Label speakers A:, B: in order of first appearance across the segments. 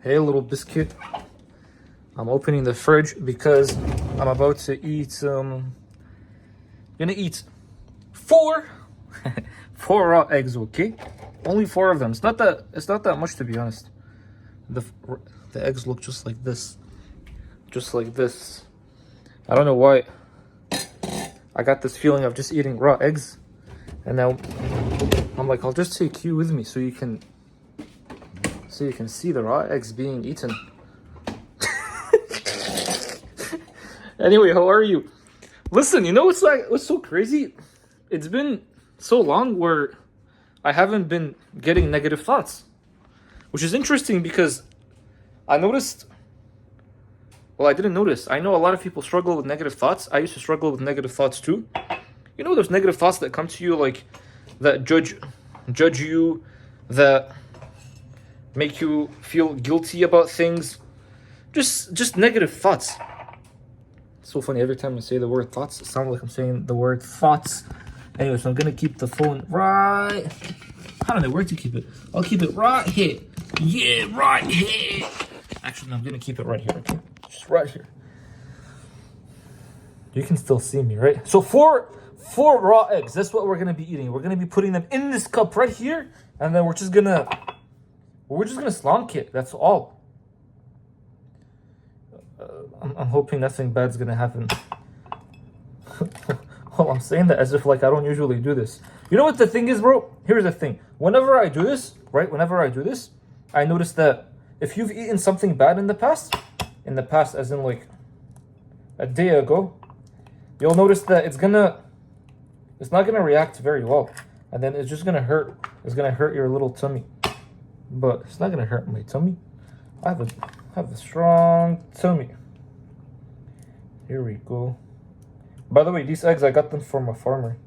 A: Hey, little biscuit. I'm opening the fridge because I'm about to eat. Gonna eat four, four raw eggs. Okay, only four of them. It's not that. It's not that much, to be honest. The the eggs look just like this, just like this. I don't know why. I got this feeling of just eating raw eggs, and now I'm like, I'll just take you with me so you can see the raw eggs being eaten. Anyway, how are you? Listen, you know what's so crazy? It's been so long where I haven't been getting negative thoughts, which is interesting because I noticed. Well, I didn't notice. I know a lot of people struggle with negative thoughts. I used to struggle with negative thoughts too. You know, there's negative thoughts that come to you, like that judge you, that make you feel guilty about things. Just negative thoughts. It's so funny, every time I say the word thoughts, it sounds like I'm saying the word thoughts. Anyway, so I'm gonna keep the phone right. I don't know where to keep it. I'll keep it right here. Yeah, right here. Actually, no, I'm gonna keep it right here. Okay, just right here. You can still see me, right? So four raw eggs. That's what we're gonna be eating. We're gonna be putting them in this cup right here, and then we're just gonna slonk it. That's all. I'm hoping nothing bad's gonna happen. Well, I'm saying that as if like I don't usually do this. You know what the thing is, bro? Here's the thing. Whenever I do this, right? Whenever I do this, I notice that if you've eaten something bad in the past as in like a day ago, you'll notice that it's not gonna react very well. And then it's just gonna hurt. It's gonna hurt your little tummy. But it's not gonna hurt my tummy. I have a strong tummy. Here we go. By the way, these eggs, I got them from a farmer.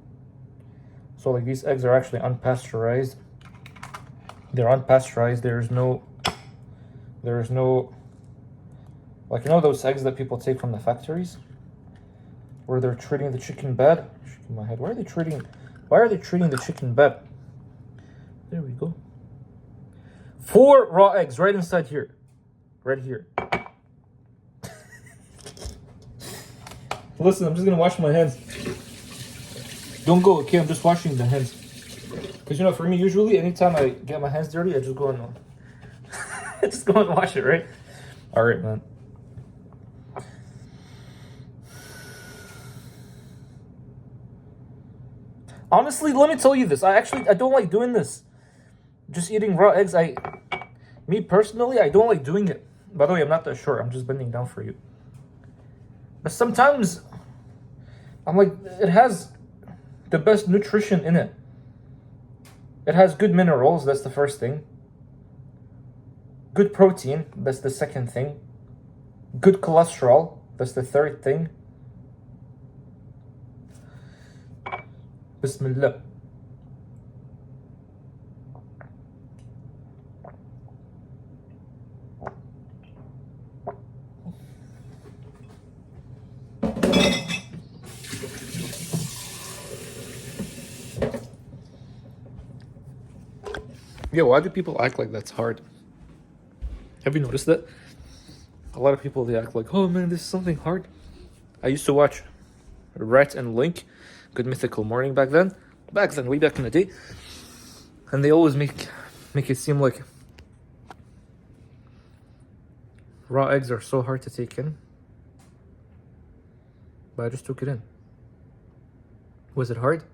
A: So like these eggs are actually unpasteurized. They're unpasteurized. There is no, like, you know those eggs that people take from the factories? Where they're treating the chicken bad? Shaking my head. Why are they treating the chicken bad? There we go. 4 raw eggs right inside here. Right here. Listen, I'm just gonna wash my hands. Don't go, okay? I'm just washing the hands. Because, you know, for me, usually, anytime I get my hands dirty, I just go and wash it, right? All right, man. Honestly, let me tell you this. I don't like doing this. Just eating raw eggs. Me personally, I don't like doing it. By the way, I'm not that short. I'm just bending down for you. But sometimes I'm like, it has the best nutrition in it. It has good minerals, that's the first thing. Good protein, that's the second thing. Good cholesterol, that's the third thing. Bismillah. Yeah, why do people act like that's hard? Have you noticed that? A lot of people, they act like, oh man, this is something hard. I used to watch Rhett and Link, Good Mythical Morning back then, way back in the day. And they always make it seem like raw eggs are so hard to take in. But I just took it in. Was it hard?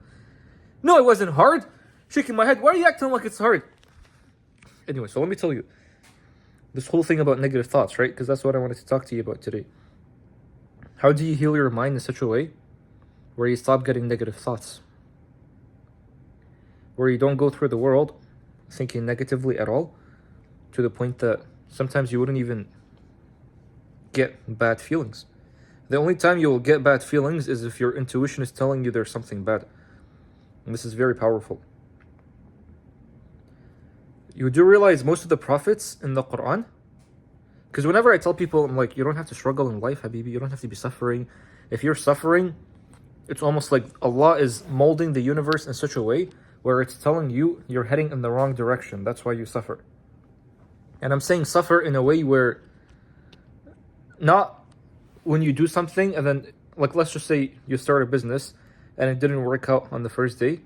A: No, it wasn't hard. Shaking my head. Why are you acting like it's hard? Anyway, so let me tell you this whole thing about negative thoughts, right? Because that's what I wanted to talk to you about today. How do you heal your mind in such a way where you stop getting negative thoughts? Where you don't go through the world thinking negatively at all, to the point that sometimes you wouldn't even get bad feelings. The only time you will get bad feelings is if your intuition is telling you there's something bad. And this is very powerful. You do realize most of the prophets in the Quran, because whenever I tell people, I'm like, you don't have to struggle in life, Habibi, you don't have to be suffering. If you're suffering, it's almost like Allah is molding the universe in such a way where it's telling you you're heading in the wrong direction. That's why you suffer. And I'm saying suffer in a way where not when you do something and then, like, let's just say you start a business and it didn't work out on the first day.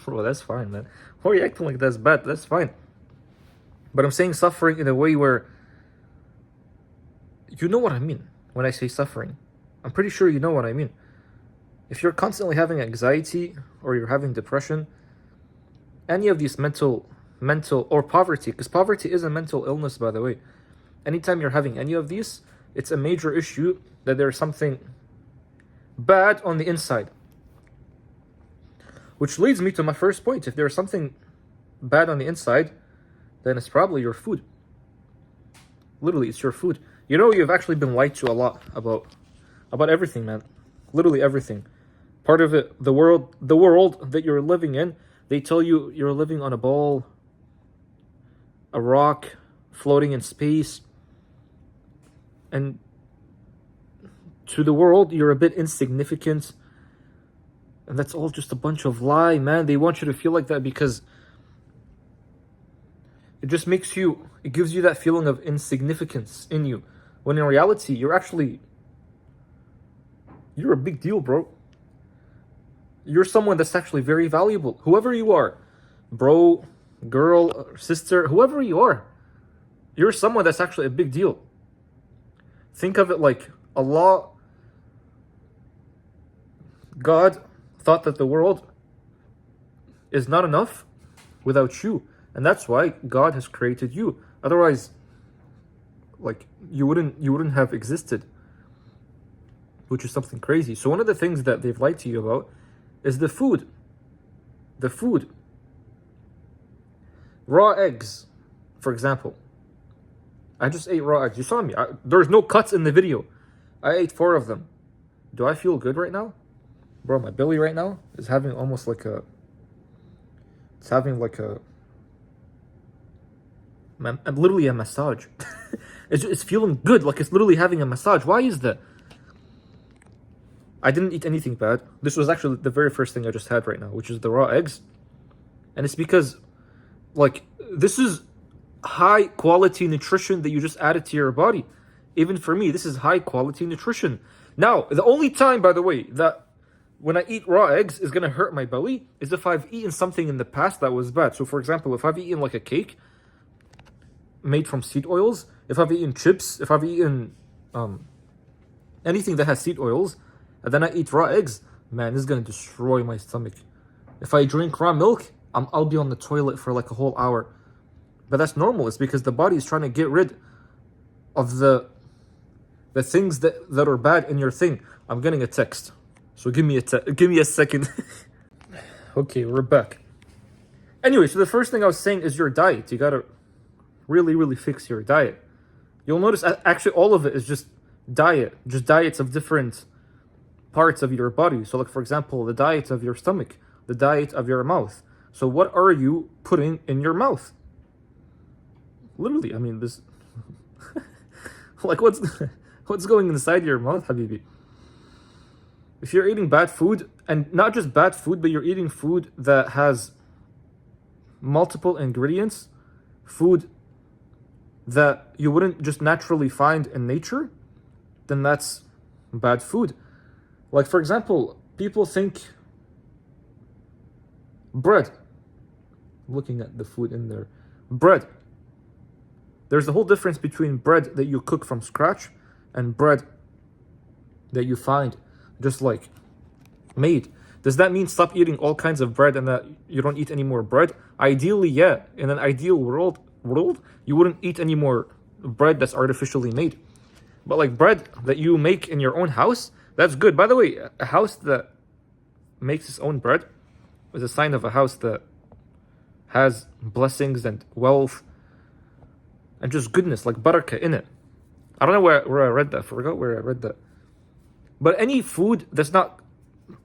A: Bro, that's fine, man. Why are you acting like that's bad? That's fine. But I'm saying suffering in a way where, you know what I mean when I say suffering. I'm pretty sure you know what I mean. If you're constantly having anxiety or you're having depression, any of these mental or poverty, because poverty is a mental illness, by the way. Anytime you're having any of these, it's a major issue that there's something bad on the inside. Which leads me to my first point. If there's something bad on the inside, then it's probably your food. Literally, it's your food. You know, you've actually been lied to a lot about everything, man. Literally everything. Part of it, the world that you're living in, they tell you you're living on a ball, a rock, floating in space. And to the world, you're a bit insignificant. And that's all just a bunch of lie, man. They want you to feel like that because it just it gives you that feeling of insignificance in you. When in reality, you're a big deal, bro. You're someone that's actually very valuable. Whoever you are, bro, girl, sister, whoever you are, you're someone that's actually a big deal. Think of it like Allah, God, thought that the world is not enough without you. And that's why God has created you. Otherwise, like, you wouldn't have existed. Which is something crazy. So one of the things that they've lied to you about is the food. The food. Raw eggs, for example. I just ate raw eggs. You saw me. There's no cuts in the video. I ate 4 of them. Do I feel good right now? Bro, my belly right now is having almost like a... It's having like a... I'm literally a massage. It's feeling good. Like it's literally having a massage. Why is that? I didn't eat anything bad. This was actually the very first thing I just had right now, which is the raw eggs. And it's because, like, this is high quality nutrition that you just added to your body. Even for me, this is high quality nutrition. Now, the only time, by the way, that when I eat raw eggs is going to hurt my belly is if I've eaten something in the past that was bad. So, for example, if I've eaten like a cake made from seed oils, if I've eaten chips, if I've eaten anything that has seed oils, and then I eat raw eggs, man, this is going to destroy my stomach. If I drink raw milk, I'll be on the toilet for like a whole hour. But that's normal. It's because the body is trying to get rid of the things that are bad in your thing. I'm getting a text. So give me a second. Okay, we're back. Anyway, so the first thing I was saying is your diet. You got to really, really fix your diet. You'll notice actually all of it is just diet. Just diets of different parts of your body. So like, for example, the diet of your stomach, the diet of your mouth. So what are you putting in your mouth? Literally, I mean, this... like, what's going inside your mouth, Habibi? If you're eating bad food, and not just bad food, but you're eating food that has multiple ingredients, food that you wouldn't just naturally find in nature, then that's bad food. Like, for example, people think bread. I'm looking at the food in there. Bread. There's a whole difference between bread that you cook from scratch and bread that you find just like made. Does that mean stop eating all kinds of bread and that you don't eat any more bread? Ideally, yeah. In an ideal world, you wouldn't eat any more bread that's artificially made. But like bread that you make in your own house, that's good. By the way, a house that makes its own bread is a sign of a house that has blessings and wealth and just goodness, like barakah in it. I don't know where I read that. I forgot where I read that. But any food that's not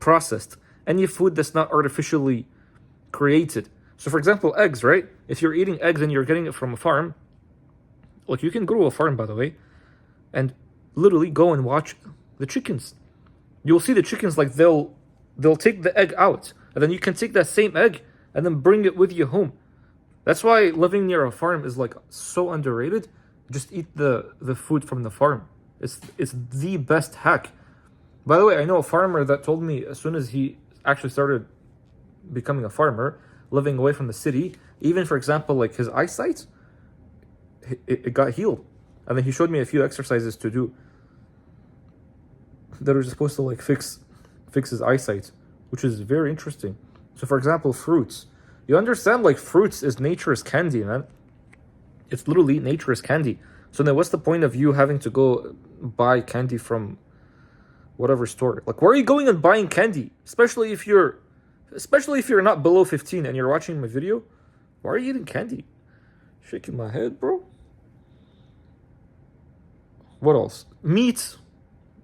A: processed, any food that's not artificially created. So for example, eggs, right? If you're eating eggs and you're getting it from a farm, like you can go to a farm, by the way, and literally go and watch the chickens. You'll see the chickens, like they'll take the egg out, and then you can take that same egg and then bring it with you home. That's why living near a farm is like so underrated. Just eat the food from the farm. It's the best hack. By the way, I know a farmer that told me as soon as he actually started becoming a farmer, living away from the city, even for example, like his eyesight, it got healed. And then he showed me a few exercises to do that are supposed to like fix his eyesight, which is very interesting. So for example, fruits. You understand, like, fruits is nature's candy, man. It's literally nature's candy. So then what's the point of you having to go buy candy from whatever store? Like, where are you going and buying candy? Especially if you're not below 15 and you're watching my video. Why are you eating candy? Shaking my head, bro. What else? Meat.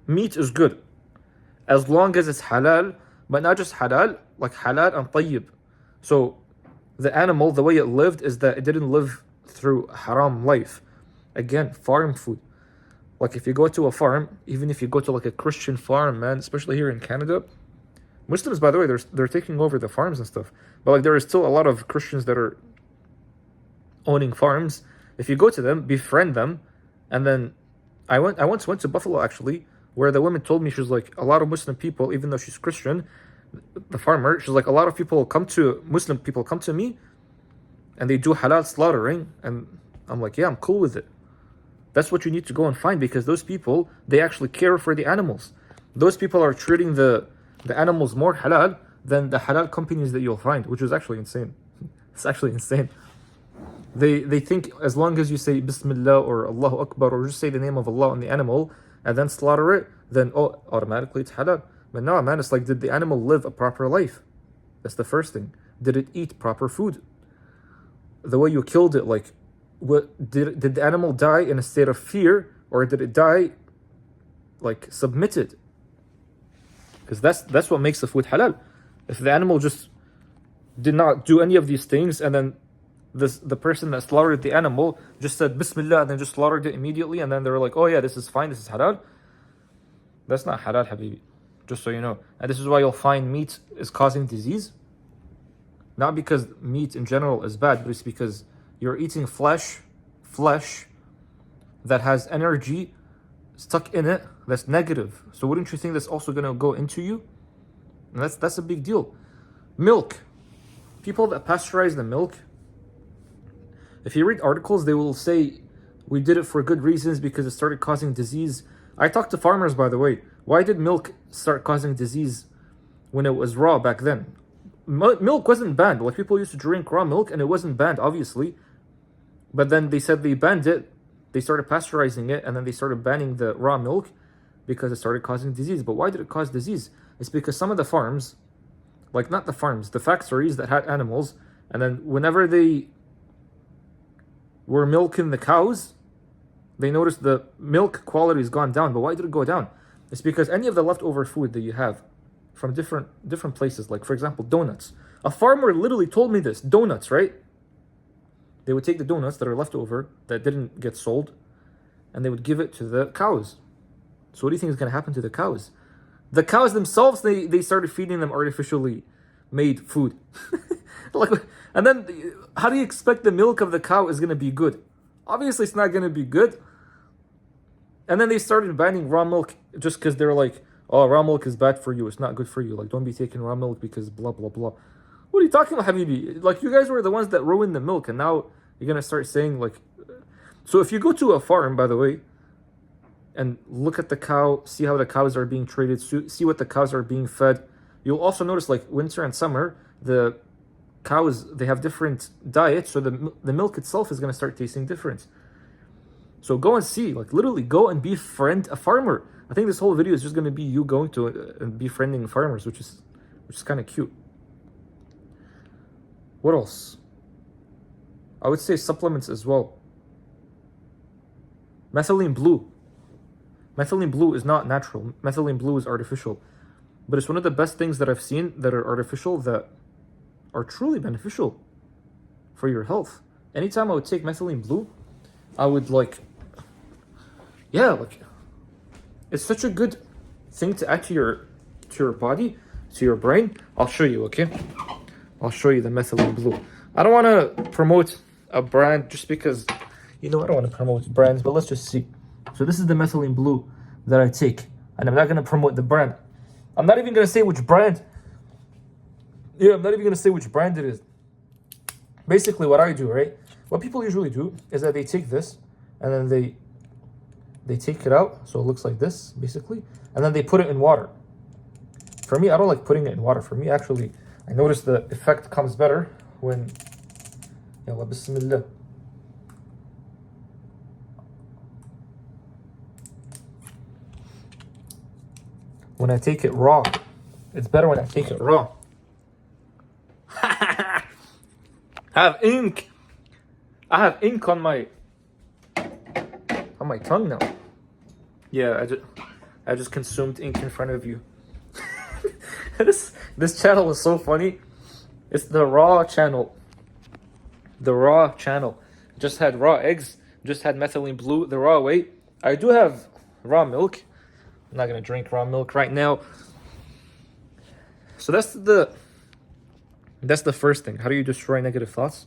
A: Meat is good. As long as it's halal, but not just halal, like halal and tayyib. So the animal, the way it lived is that it didn't live through haram life. Again, farm food. Like if you go to a farm, even if you go to like a Christian farm, man, especially here in Canada, Muslims, by the way, they're taking over the farms and stuff. But like there is still a lot of Christians that are owning farms. If you go to them, befriend them, and then I once went to Buffalo actually, where the woman told me, she was like, a lot of Muslim people, even though she's Christian, the farmer, she's like, a lot of Muslim people come to me and they do halal slaughtering, and I'm like, yeah, I'm cool with it. That's what you need to go and find, because those people, they actually care for the animals. Those people are treating the animals more halal than the halal companies that you'll find, which is actually insane. It's actually insane. They think as long as you say Bismillah or Allahu Akbar or just say the name of Allah on the animal and then slaughter it, then automatically it's halal. But no, man, it's like, did the animal live a proper life? That's the first thing. Did it eat proper food? The way you killed it, like, did the animal die in a state of fear, or did it die like submitted? Because that's what makes the food halal. If the animal just did not do any of these things, and then the person that slaughtered the animal just said Bismillah and then just slaughtered it immediately, and then they were like, oh yeah, this is fine, this is halal. That's not halal, habibi. Just so you know. And this is why you'll find meat is causing disease. Not because meat in general is bad, but it's because you're eating flesh that has energy stuck in it that's negative. So wouldn't you think that's also going to go into you? And that's a big deal. Milk. People that pasteurize the milk, if you read articles, they will say, we did it for good reasons because it started causing disease. I talked to farmers, by the way. Why did milk start causing disease when it was raw back then? Milk wasn't banned. Like, people used to drink raw milk and it wasn't banned, obviously. But then they said they banned it. They started pasteurizing it, and then they started banning the raw milk because it started causing disease. But why did it cause disease? It's because some of the farms, like not the farms, the factories that had animals, and then whenever they were milking the cows, they noticed the milk quality has gone down. But why did it go down? It's because any of the leftover food that you have from different places, like for example, donuts. A farmer literally told me this. Donuts, right? They would take the donuts that are left over, that didn't get sold, and they would give it to the cows. So what do you think is going to happen to the cows? The cows themselves, they started feeding them artificially made food. Like, and then how do you expect the milk of the cow is going to be good? Obviously, it's not going to be good. And then they started banning raw milk just because they're like, oh, raw milk is bad for you. It's not good for you. Like, don't be taking raw milk because blah, blah, blah. What are you talking about, Habibi? Like, you guys were the ones that ruined the milk, and now you're going to start saying, like... So if you go to a farm, by the way, and look at the cow, see how the cows are being treated, see what the cows are being fed, you'll also notice, like, winter and summer, the cows, they have different diets, so the milk itself is going to start tasting different. So go and see, like, literally go and befriend a farmer. I think this whole video is just going to be you going to and befriending farmers, which is kind of cute. What else? I would say supplements as well. Methylene blue. Methylene blue is not natural. Methylene blue is artificial. But it's one of the best things that I've seen that are artificial that are truly beneficial for your health. Anytime I would take methylene blue, I would it's such a good thing to add to your body, to your brain. I'll show you, okay? I'll show you the methylene blue. I don't want to promote a brand just because, I don't want to promote brands, but let's just see. So this is the methylene blue that I take, and I'm not going to promote the brand. I'm not even going to say which brand. Yeah, I'm not even going to say which brand it is. Basically, what I do, right? What people usually do is that they take this, and then they take it out, so it looks like this, basically, and then they put it in water. For me, I don't like putting it in water. For me, actually, I notice the effect comes better when, yalla bismillah. When I take it raw. It's better when I take it raw. I have ink. I have ink on my tongue now. Yeah, I just consumed ink in front of you. This channel is so funny. It's the raw channel. The raw channel. Just had raw eggs. Just had methylene blue the raw way. I do have raw milk. I'm not gonna drink raw milk right now. So that's the first thing. How do you destroy negative thoughts?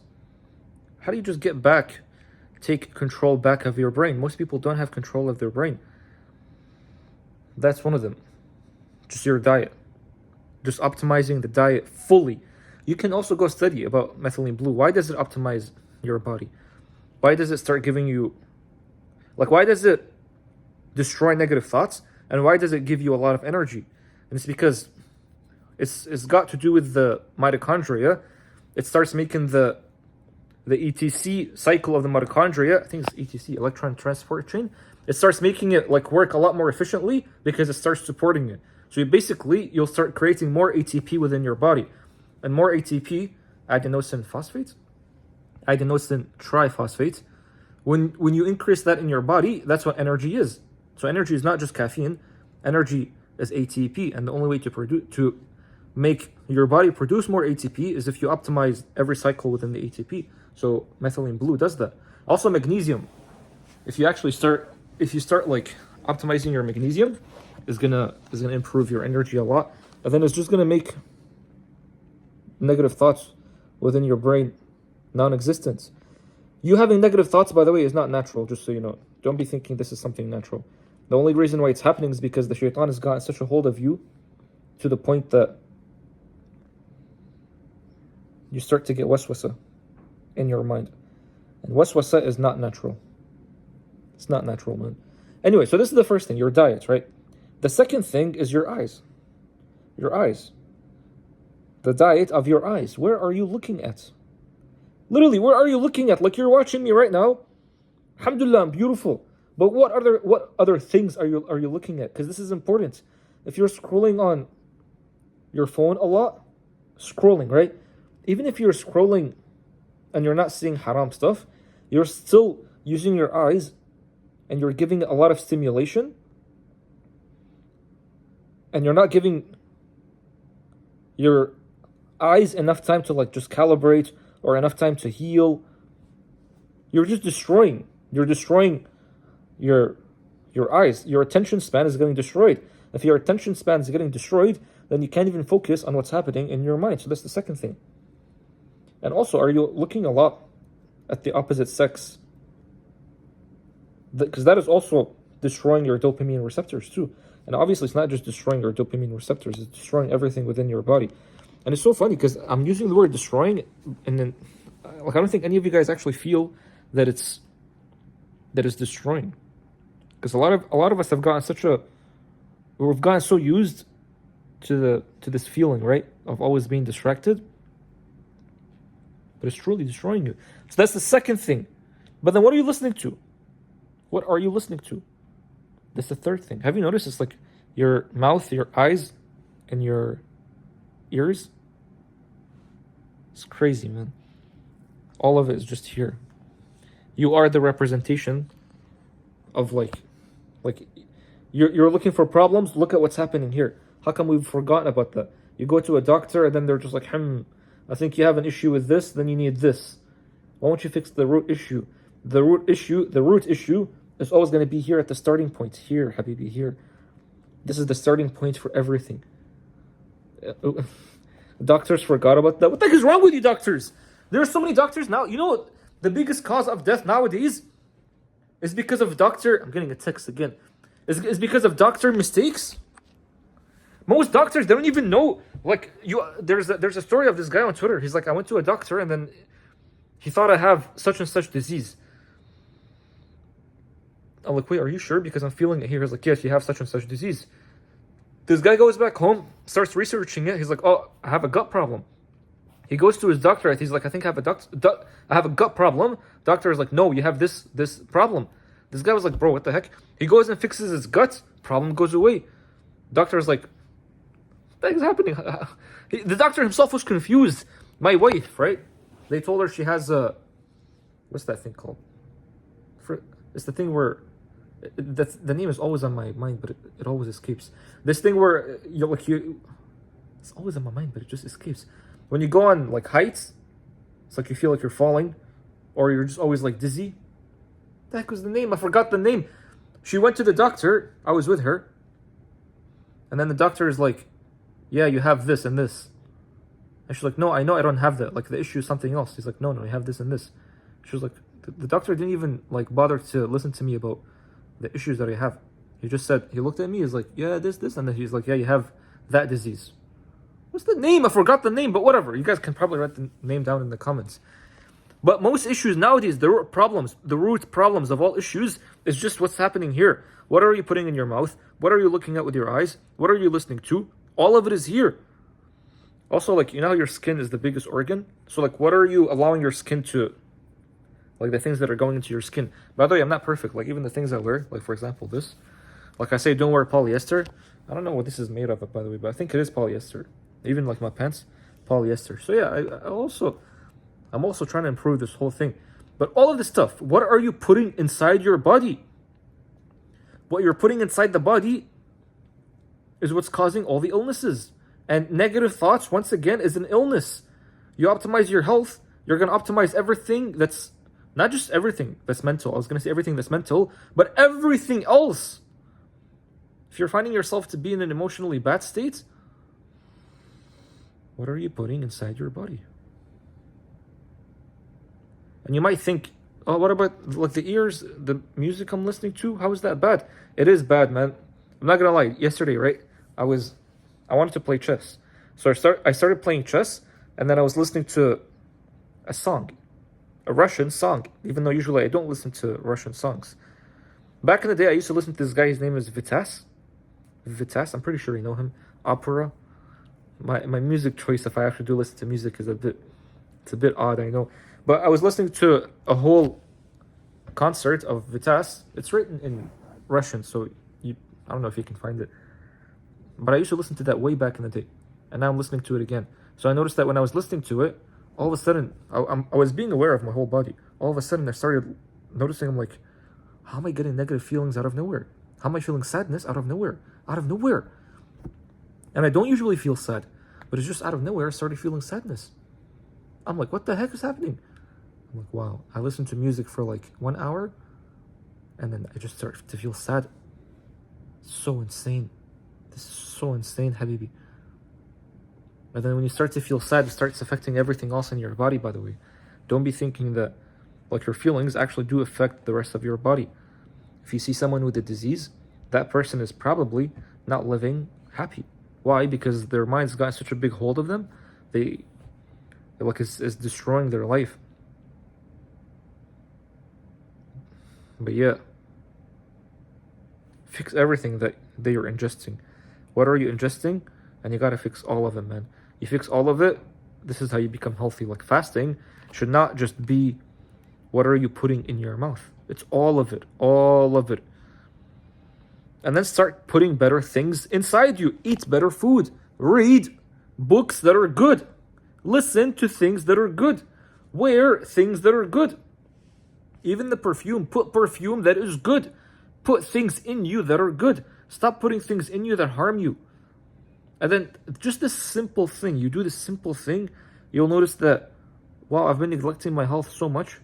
A: How do you just get back, take control back of your brain? Most people don't have control of their brain. That's one of them. Just your diet. Just optimizing the diet fully. You can also go study about methylene blue. Why does it optimize your body? Why does it start giving you, why does it destroy negative thoughts? And why does it give you a lot of energy? And it's because it's got to do with the mitochondria. It starts making the ETC cycle of the mitochondria. I think it's ETC, electron transport chain. It starts making it work a lot more efficiently because it starts supporting it. So you'll start creating more ATP within your body. And more ATP, adenosine phosphate, adenosine triphosphate. When you increase that in your body, that's what energy is. So energy is not just caffeine. Energy is ATP. And the only way to make your body produce more ATP is if you optimize every cycle within the ATP. So methylene blue does that. Also magnesium. If you start optimizing your magnesium, is gonna improve your energy a lot. And then it's just gonna make negative thoughts within your brain non-existent. You having negative thoughts, by the way, is not natural, just so you know. Don't be thinking this is something natural. The only reason why it's happening is because the shaitan has gotten such a hold of you to the point that you start to get waswasa in your mind. And waswasa is not natural. It's not natural, man. Anyway, so this is the first thing, your diet, right? The second thing is your eyes. Your eyes. The diet of your eyes. Where are you looking at? Literally, where are you looking at? Like you're watching me right now. Alhamdulillah, I'm beautiful. But what other things are you looking at? Because this is important. If you're scrolling on your phone a lot, scrolling, right? Even if you're scrolling and you're not seeing haram stuff, you're still using your eyes and you're giving it a lot of stimulation. And you're not giving your eyes enough time to just calibrate or enough time to heal. You're just destroying. You're destroying your eyes. Your attention span is getting destroyed. If your attention span is getting destroyed, then you can't even focus on what's happening in your mind. So that's the second thing. And also, are you looking a lot at the opposite sex? Because that is also destroying your dopamine receptors too. And obviously, it's not just destroying your dopamine receptors, it's destroying everything within your body. And it's so funny because I'm using the word destroying, and then I don't think any of you guys actually feel that it's destroying. Because a lot of us have gotten we've gotten so used to this feeling, right, of always being distracted. But it's truly destroying you. So that's the second thing. But then what are you listening to? What are you listening to? That's the third thing. Have you noticed it's your mouth, your eyes, and your ears? It's crazy, man. All of it is just here. You are the representation of you're looking for problems. Look at what's happening here. How come we've forgotten about that? You go to a doctor and then they're just I think you have an issue with this, then you need this. Why don't you fix the root issue? The root issue is always going to be here at the starting point. Here, Habibi, here. This is the starting point for everything. Doctors forgot about that. What the heck is wrong with you, doctors? There's so many doctors now. You know what the biggest cause of death nowadays is because of doctor. I'm getting a text again. Is because of doctor mistakes. Most doctors, they don't even know. Like there's a story of this guy on Twitter. He's like, I went to a doctor and then he thought I have such and such disease. I'm like, wait, are you sure? Because I'm feeling it here. He's like, yes, you have such and such disease. This guy goes back home, starts researching it. He's like, oh, I have a gut problem. He goes to his doctor. He's like, I think I have a gut problem. Doctor is like, no, you have this problem. This guy was like, bro, what the heck? He goes and fixes his gut. Problem goes away. Doctor is like, what the heck is happening? The doctor himself was confused. My wife, right? They told her she has what's that thing called? It's the thing where the name is always on my mind, but it always escapes. This thing where it's always on my mind, but it just escapes. When you go on like heights, it's like you feel like you're falling, or you're just always like dizzy. What the heck was the name? I forgot the name. She went to the doctor. I was with her, and then the doctor is like, "Yeah, you have this and this." And she's like, "No, I know I don't have that. Like the issue is something else." He's like, "No, you have this and this." She was like, "The doctor didn't even like bother to listen to me about the issues that I have. He just said," he looked at me, he's like, "Yeah, this," and then he's like, "Yeah, you have that disease." What's the name? I forgot the name, but whatever. You guys can probably write the name down in the comments. But most issues nowadays, the root problems of all issues is just what's happening here. What are you putting in your mouth? What are you looking at with your eyes? What are you listening to? All of it is here. Also, like, you know how your skin is the biggest organ? So, like, what are you allowing your skin to, like, the things that are going into your skin? By the way, I'm not perfect. Like, even the things I wear, like, for example, this. Like I say, don't wear polyester. I don't know what this is made of, by the way, but I think it is polyester. Even, like, my pants, polyester. So, yeah, I'm also trying to improve this whole thing. But all of this stuff, what are you putting inside your body? What you're putting inside the body is what's causing all the illnesses. And negative thoughts, once again, is an illness. You optimize your health, you're going to optimize everything that's, not just everything that's mental. I was going to say everything that's mental, but everything else. If you're finding yourself to be in an emotionally bad state, what are you putting inside your body? And you might think, oh, what about like the ears, the music I'm listening to? How is that bad? It is bad, man. I'm not going to lie. Yesterday, right, I wanted to play chess. So I started playing chess, and then I was listening to a song, a Russian song, even though usually I don't listen to Russian songs. Back in the day, I used to listen to this guy. His name is Vitas. I'm pretty sure you know him. Opera. My music choice, if I actually do listen to music, is a bit odd, I know. But I was listening to a whole concert of Vitas. It's written in Russian, so I don't know if you can find it. But I used to listen to that way back in the day, and now I'm listening to it again. So I noticed that when I was listening to it, all of a sudden, I was being aware of my whole body. All of a sudden, I started noticing, I'm like, how am I getting negative feelings out of nowhere? How am I feeling sadness out of nowhere? Out of nowhere. And I don't usually feel sad, but it's just out of nowhere, I started feeling sadness. I'm like, what the heck is happening? I'm like, wow. I listened to music for like 1 hour, and then I just started to feel sad. So insane. This is so insane, Habibi. And then when you start to feel sad, it starts affecting everything else in your body, by the way. Don't be thinking that like your feelings actually do affect the rest of your body. If you see someone with a disease, that person is probably not living happy. Why? Because their mind's got such a big hold of them, they like it's destroying their life. But yeah, fix everything that you're ingesting. What are you ingesting? And you gotta fix all of it, man. You fix all of it, this is how you become healthy. Like fasting should not just be what are you putting in your mouth. It's all of it, all of it. And then start putting better things inside you. Eat better food. Read books that are good. Listen to things that are good. Wear things that are good. Even the perfume, put perfume that is good. Put things in you that are good. Stop putting things in you that harm you. And then just this simple thing, you do this simple thing, you'll notice that, wow, I've been neglecting my health so much.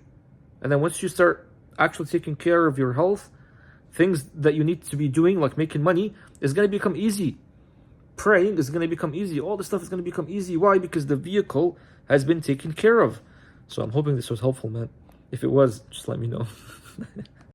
A: And then once you start actually taking care of your health, things that you need to be doing, like making money, is going to become easy. Praying is going to become easy. All this stuff is going to become easy. Why? Because the vehicle has been taken care of. So I'm hoping this was helpful, man. If it was, just let me know.